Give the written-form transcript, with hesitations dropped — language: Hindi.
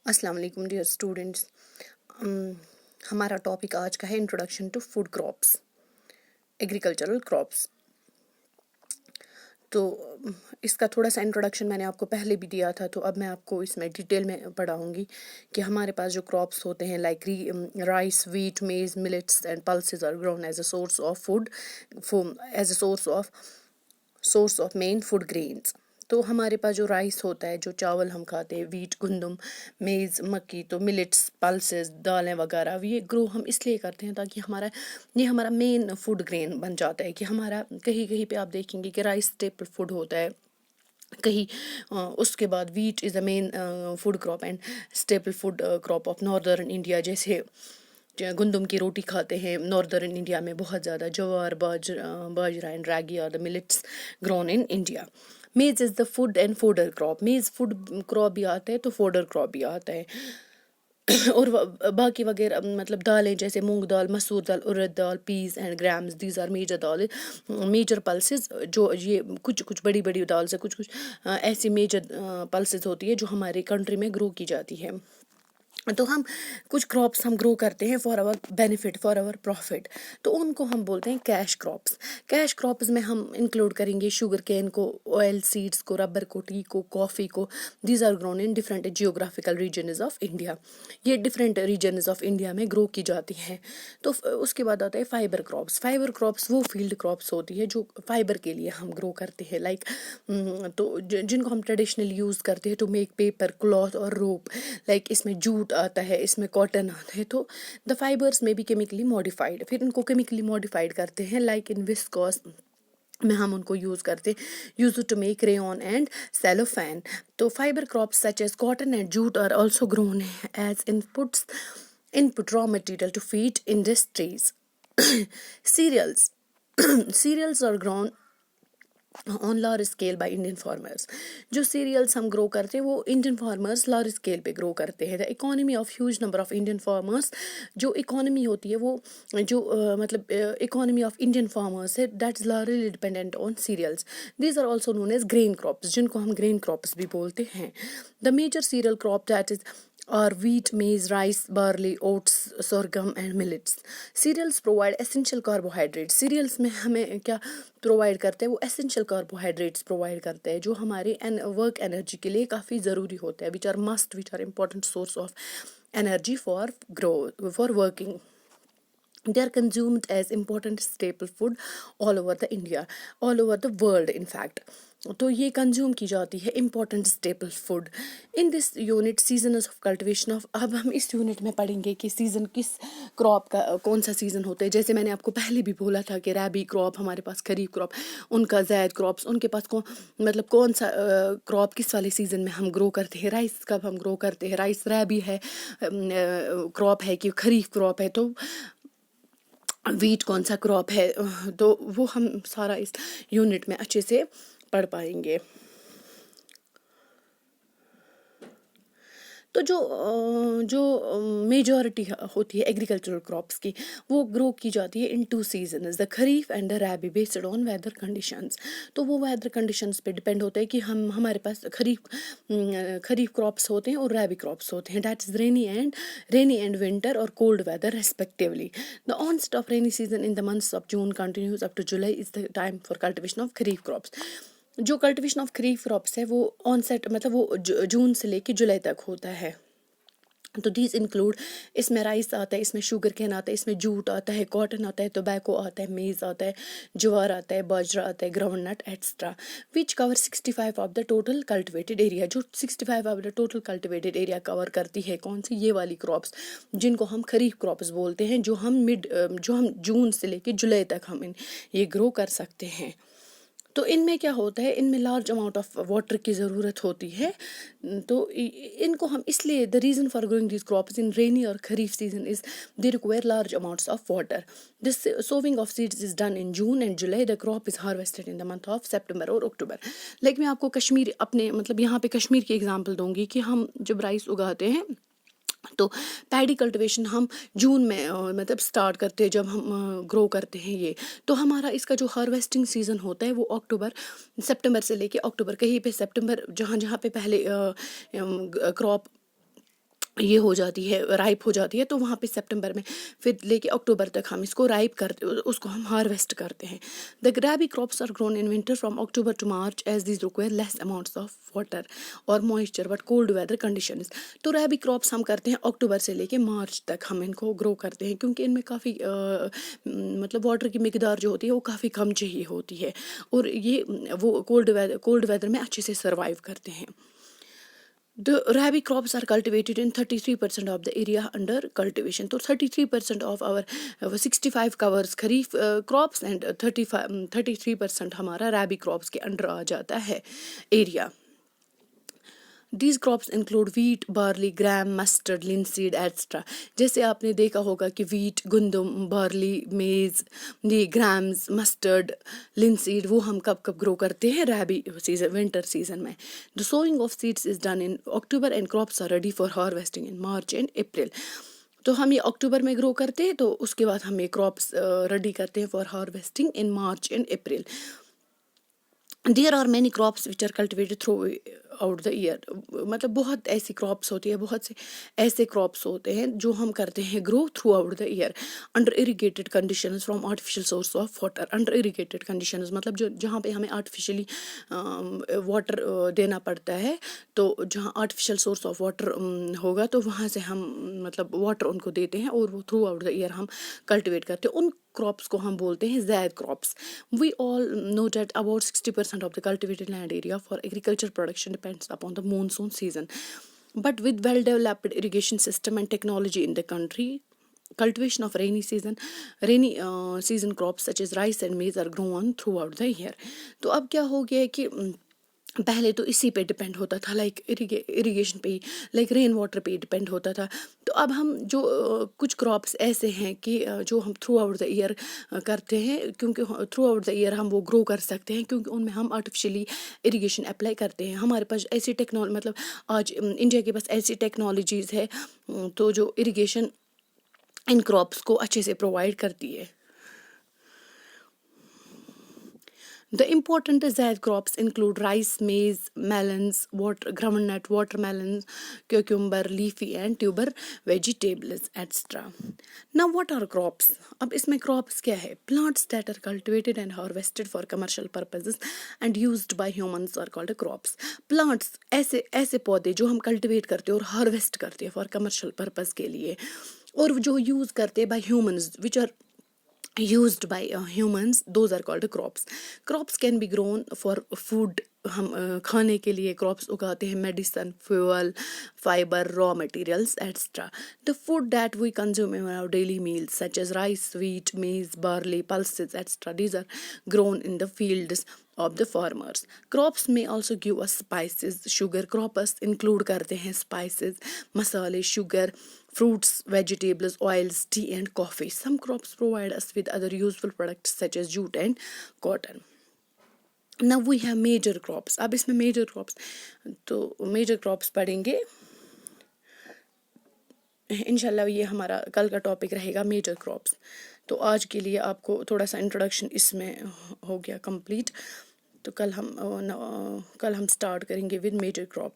अस्सलाम वालेकुम डियर स्टूडेंट्स। हमारा टॉपिक आज का है introduction to food crops, agricultural crops. तो इसका थोड़ा सा इंट्रोडक्शन मैंने आपको पहले भी दिया था, तो अब मैं आपको इसमें डिटेल में पढ़ाऊंगी कि हमारे पास जो क्रॉप्स होते हैं like rice, wheat, maize, millets and pulses are grown as a source of food, as a source of main food grains. तो हमारे पास जो राइस होता है, जो चावल हम खाते हैं, वीट, गंदम, मेज़, मक्की, तो मिलेट्स, पल्सेस, दालें वगैरह, ये ग्रो हम इसलिए करते हैं ताकि हमारा मेन फूड ग्रेन बन जाता है। कि हमारा कहीं कहीं पे आप देखेंगे कि राइस स्टेपल फूड होता है, कहीं उसके बाद wheat is the main food crop and staple food crop of northern India. जैसे गंदम की रोटी खाते हैं नॉर्दर्न इंडिया में बहुत ज़्यादा, jowar, bajra and ragi are the millets grown in India. Maize is the food and fodder crop, maize food crop भी आता है तो फोडर क्रॉप भी आता है। और बाकी वगैरह मतलब दालें जैसे moong dal, masoor dal, urad dal, peas and grams, these are major dal, major pulses. जो ये कुछ कुछ बड़ी बड़ी दाल से कुछ कुछ ऐसी मेजर पल्सेस होती है जो हमारे कंट्री में ग्रो की जाती है। तो हम कुछ क्रॉप्स हम ग्रो करते हैं for our benefit, for our profit, तो उनको हम बोलते हैं कैश क्रॉप्स। कैश क्रॉप्स में हम इंक्लूड करेंगे शुगर केन को, ऑयल सीड्स को, रबर को, टी को, कॉफ़ी को। These are grown in different geographical regions of India. ये डिफरेंट रीजन्स ऑफ इंडिया में ग्रो की जाती हैं। तो उसके बाद आता है फाइबर क्रॉप्स। फाइबर क्रॉप्स वो फील्ड क्रॉप्स होती है जो फाइबर के लिए हम ग्रो करते हैं, लाइक तो जिनको हम ट्रेडिशनली यूज़ करते हैं टू मेक पेपर, क्लॉथ और रोप। लाइक इसमें जूट आता है, इसमें कॉटन आता है। तो द फाइबर्स में भी केमिकली मॉडिफाइड, फिर इनको केमिकली मॉडिफाइड करते हैं लाइक इन विस्कॉस में हम उनको use to make rayon and cellophane. तो fibre crops such as cotton and jute are also grown as input raw material to feed industries. cereals cereals are grown on large scale by Indian farmers. जो सीरियल्स हम ग्रो करते हैं वो इंडियन फार्मर्स लार्ज स्केल पे ग्रो करते हैं। The economy of huge number of Indian farmers, जो इकोनॉमी होती है वो जो मतलब इकोनॉमी ऑफ इंडियन फार्मर्स है, that is largely dependent on cereals. These are also known as grain crops, जिनको हम ग्रेन क्रॉप्स भी बोलते हैं। The major cereal crop that is are wheat, maize, rice, barley, oats, sorghum and millets. Cereals provide essential carbohydrates. Cereals में हमें क्या प्रोवाइड करते हैं? वो essential carbohydrates प्रोवाइड करते हैं जो हमारे वर्क एनर्जी के लिए काफ़ी ज़रूरी होते हैं, which are important source of energy for growth, for working. They are consumed as important staple food all over the India, all over the world in fact. तो ये कंज्यूम की जाती है important staple food. In this unit seasons of cultivation of, अब हम इस यूनिट में पढ़ेंगे कि सीज़न किस क्रॉप का कौन सा सीज़न होता है। जैसे मैंने आपको पहले भी बोला था कि रैबी क्रॉप, हमारे पास खरीफ क्रॉप, उनका जैद क्रॉप्स, उनके पास कौन सा क्रॉप किस वाले सीज़न में हम ग्रो करते हैं। राइस कब हम ग्रो करते हैं, राइस रैबी है क्रॉप है कि खरीफ क्रॉप है, तो वीट कौन सा क्रॉप है। तो वो हम सारा इस यूनिट में अच्छे से पढ़ पाएंगे। तो जो मेजॉरिटी होती है एग्रीकल्चरल क्रॉप्स की, वो ग्रो की जाती है in two seasons, the kharif and the rabi, based on weather conditions. तो वो वेदर कंडीशंस पे डिपेंड होता है कि हमारे पास खरीफ क्रॉप्स होते हैं और रैबी क्रॉप्स होते हैं, that is rainy and winter और cold weather respectively. The onset of rainy season in the months of June continues up to July is the time for cultivation of kharif crops. जो कल्टिवेशन ऑफ खरीफ क्रॉप्स है वो ऑनसेट मतलब वो जून से लेके जुलाई तक होता है। तो दीज इंक्लूड, इसमें राइस आता है, इसमें शुगर केन आता है, इसमें जूट आता है, कॉटन आता है, टोबैको आता है, मेज आता है, ज्वार आता है, बाजरा आता है, groundnut extra, which cover 65 of the total cultivated area. जो 65 of the total cultivated area cover करती है कौन सी? ये वाली क्रॉप्स, जिनको हम खरीफ क्रॉप्स बोलते हैं, जो हम जून से लेके जुलाई तक हम ये ग्रो कर सकते हैं। तो इनमें क्या होता है, इनमें लार्ज अमाउंट ऑफ वाटर की ज़रूरत होती है। तो इनको हम इसलिए, the reason for growing this crops in rainy और kharif season is they require large amounts of water. This sowing of seeds is done in June and July. The crop is harvested in the month of September और अक्टूबर। लाइक मैं आपको कश्मीर, अपने मतलब यहाँ पे कश्मीर की एग्जाम्पल दूंगी कि हम जब राइस उगाते हैं तो पैडी कल्टिवेशन हम जून में मतलब स्टार्ट करते हैं, जब हम ग्रो करते हैं ये। तो हमारा इसका जो हार्वेस्टिंग सीज़न होता है वो सितंबर से लेके अक्टूबर, कहीं पे सितंबर, जहाँ जहाँ पे पहले क्रॉप ये हो जाती है, राइप हो जाती है, तो वहाँ पे सितंबर में फिर लेके अक्टूबर तक हम इसको राइप करते, उसको हम हार्वेस्ट करते हैं। The rabi crops are grown in winter from October to March as these require less amounts of water or moisture but cold weather conditions। तो rabi crops हम करते हैं अक्टूबर से लेके मार्च तक हम इनको ग्रो करते हैं, क्योंकि इनमें काफ़ी मतलब वाटर की मिकदार जो होती है वो काफ़ी कम चाहिए होती है, और ये वो कोल्ड वेदर में अच्छे से सर्वाइव करते हैं। The rabi crops are cultivated in 33% of the area under cultivation। तो 33% of our 65 covers kharif crops and 33% हमारा rabi crops के अंडर आ जाता है area. These crops include wheat, barley, gram, mustard, linseed, etc। जैसे आपने देखा होगा कि wheat, गंदम, barley, maize, ये grams, mustard, linseed वो हम कब कब grow करते हैं rabi season, winter season में। The sowing of seeds is done in October and crops are ready for harvesting in March and April। तो हम ये अक्टूबर में ग्रो करते हैं, तो उसके बाद हम ये क्रॉप्स रेडी करते हैं for harvesting in March and April. There are many crops which are cultivated throughout the year. मतलब बहुत ऐसी क्रॉप्स होती है, बहुत से ऐसे क्रॉप्स होते हैं जो हम करते हैं grow through out the year under irrigated conditions from artificial source of water. Under irrigated conditions मतलब जो जहाँ पे हमें आर्टिफिशियली वाटर देना पड़ता है, तो जहाँ आर्टिफिशियल सोर्स ऑफ वाटर होगा तो वहाँ से हम मतलब वाटर उनको देते हैं और वो थ्रू आउट द ईयर हम कल्टिवेट करते हैं। उन क्रॉप्स को हम बोलते हैं zaid crops. We all know that about 60% of the cultivated land area for agriculture production depends upon the monsoon season, but with well developed irrigation system and technology in the country, cultivation of rainy season crops such as rice and maize are grown throughout the year। तो अब क्या हो गया है कि पहले तो इसी पे डिपेंड होता था, लाइक इरिगेशन पे ही, लाइक रेन वाटर पे डिपेंड होता था। तो अब हम जो कुछ क्रॉप्स ऐसे हैं कि जो हम थ्रू आउट द ईयर करते हैं, क्योंकि थ्रू आउट द ईयर हम वो ग्रो कर सकते हैं, क्योंकि उनमें हम आर्टिफिशियली इरिगेशन अप्लाई करते हैं। हमारे पास ऐसी टेक्नोलॉजी, मतलब आज इंडिया के पास ऐसी टेक्नोलॉजीज़ है तो जो इरिगेशन इन क्रॉप्स को अच्छे से प्रोवाइड करती है। The important Zaid crops include rice, maize, melons, groundnut, watermelons, cucumber, leafy and tuber vegetables, etc. Now, what are crops? अब इसमें crops क्या है? Plants that are cultivated and harvested for commercial purposes and used by humans are called crops। Plants ऐसे पौधे जो हम cultivate करते हैं और harvest करते हैं for commercial purpose के लिए, और जो use करते हैं by humans, which are used by humans, those are called crops। Crops can be grown for food। हम खाने के लिए क्रॉप्स उगाते हैं, medicine, fuel, fibre, raw materials extra. The food that we consume in our daily meals such as rice, wheat, maize, barley, pulses extra, these are grown in the fields of the farmers। Crops may also give us spices, sugar। crops include करते हैं spices, मसाले, sugar, fruits, vegetables, oils, tea and coffee। Some crops provide us with other useful products such as jute and cotton। Now we have major crops। अब इसमें major crops, तो major crops पढ़ेंगे इंशाल्लाह। ये हमारा कल का टॉपिक रहेगा मेजर क्रॉप्स। तो आज के लिए आपको थोड़ा सा इंट्रोडक्शन इसमें हो गया कंप्लीट। तो कल हम स्टार्ट करेंगे विद मेजर क्रॉप।